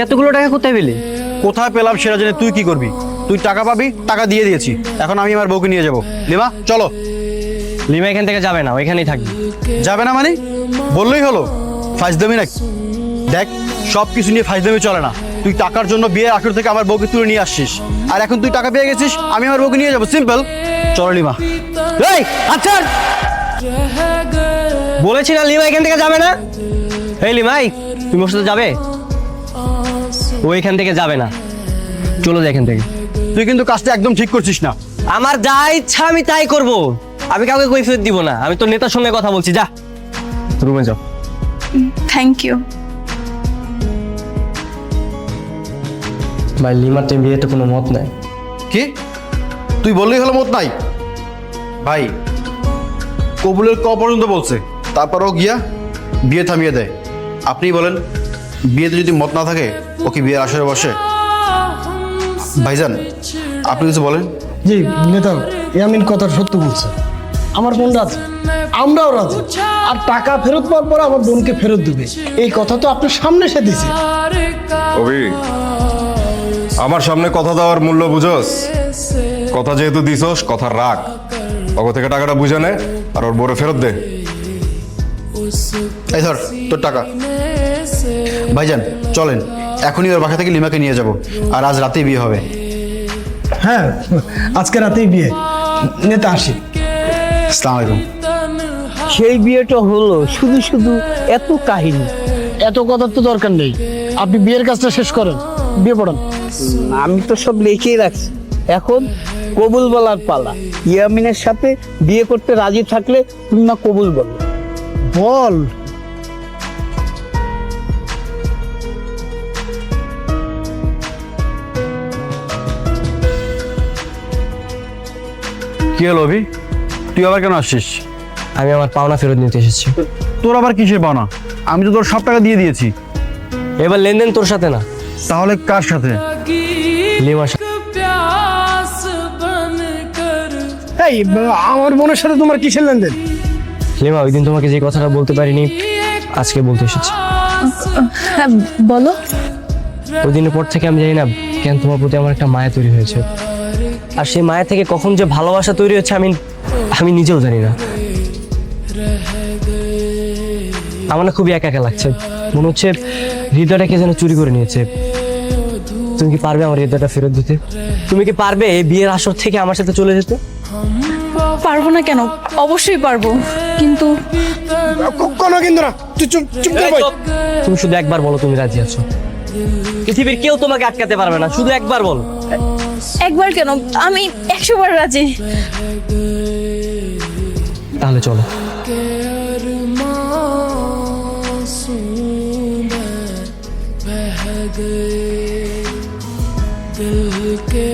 এতগুলো টাকা কোথায় পেলি? কোথায় পেলাম সেটা জেনে তুই কি করবি? তুই টাকা পাবি, টাকা দিয়ে দিয়েছি, এখন আমি আমার বউকে নিয়ে যাব। লিমা চলো। লিমা এখান থেকে যাবে না, ওইখানেই থাকবে। যাবে না মানে? বললেই হলো, ফাইজদামি নাকি? দেখ, সব কিছু নিয়ে ফাইজদামি চলে না। তুই টাকার জন্য বিয়ের আসর থেকে আমার বউকে তুলে নিয়ে আসছিস, আর এখন তুই টাকা পেয়ে গেছিস, আমি আমার বউকে নিয়ে যাবো। সিম্পল। চলো লিমা। এই আচ্ছা, বলেছি না লিমা এখান থেকে যাবে না। এই লিমাই, তুমি ওর সাথে যাবে? ও এখান থেকে যাবে না, চলো যা এখান থেকে। তুই কিন্তু কাজটা একদম ঠিক করছিস না। আমার যা ইচ্ছা আমি তাই করব, আমি কাউকে কৈফিয়ত দিব না। আমি তো নেতার সঙ্গে কথা বলছি, যা রুমে যাও। Thank you. ভাই লিমার তো বিয়েতে কোনো মত নাই। কি? তুই বললেই হলো মত নাই? ভাই, কবুলের ক পর্যন্ত বলছে, তারপরও গিয়া বিয়ে থামিয়ে দেয়। আপনি বলেন, বিয়েতে যদি মত না থাকে ও কি বিয়ের আসরে বসে? ভাইজান, আপনি কিছু বলেন। জি নেতা, ইয়ামিন কথা সত্য বলছে। আমার বোন রাজি, আমরাও রাজি। আর টাকা ফেরত পাওয়ার পর আমার বোনকে ফেরত দিবে, এই কথা তো আপনার সামনে এসে দিছে। অভি, আমার সামনে কথা দেওয়ার মূল্য বুঝোস? কথা যেহেতু দিছস, কথা রাখ। অগ থেকে টাকাটা বুঝে নে আর ওর বড় ফেরত দে। এই ধর তোর টাকা। ভাইজান চলেন, এখনই ওর বাসা থেকে লিমাকে নিয়ে যাব, আর আজ রাতেই বিয়ে হবে। হ্যাঁ, আজকে রাতেই বিয়ে। নেতা আসি। আসসালামু আলাইকুম। সেই বিয়েটা হলো, শুধু শুধু এত কাহিনী। এত কথার তো দরকার নেই, আপনি বিয়ের কাজটা শেষ করেন, বিয়ে পড়ান। আমি তো সব লিখেই রাখছি, এখন কবুল বলার পালা। ইয়ামিনের সাথে বিয়ে করতে রাজি থাকলে তুমি না কবুল বলো। বল। কি হলো অভি, তুই আবার কেন আসছিস? আমি আমার পাওনা ফেরত নিতে এসেছি। তোর আবার কিসের পাওনা? আমি তো তোর সব টাকা দিয়ে দিয়েছি। এবার লেনদেন তোর সাথে না, তাহলে কার সাথে? লিমার সাথে। এই আমার বোনের সাথে তোমার কিসের লেনদেন? লিমা, ওই দিন তোমাকে যে কথাটা বলতে পারিনি, আজকে বলতে এসেছি। হ্যাঁ বলো। ওই দিনের পর থেকে আমি জানি না কেন তোমার প্রতি আমার একটা মায়া তৈরি হয়েছে, আর সেই মায়া থেকে কখন যে ভালোবাসা তৈরি হচ্ছে আমি নিজেও জানি না। আমার না খুবই একা একা লাগছে, মনে হচ্ছে হৃদয়টাকে যেন চুরি করে নিয়েছে। তুমি কি পারবে আমার হৃদয়টা ফেরত দিতে? তুমি কি পারবে এই বিয়ের আসর থেকে আমার সাথে চলে যেতে? পারবো না কেন, অবশ্যই পারবো, কিন্তু কোনো কিন্তু না, তুই চুপ চুপ করে বল। তুমি শুধু একবার বলো তুমি রাজি আছো। পৃথিবীর কেউ তোমাকে আটকাতে পারবে না, শুধু একবার বলো। একবার কেন, আমি 100 বার রাজি। তাহলে চলো। दिल के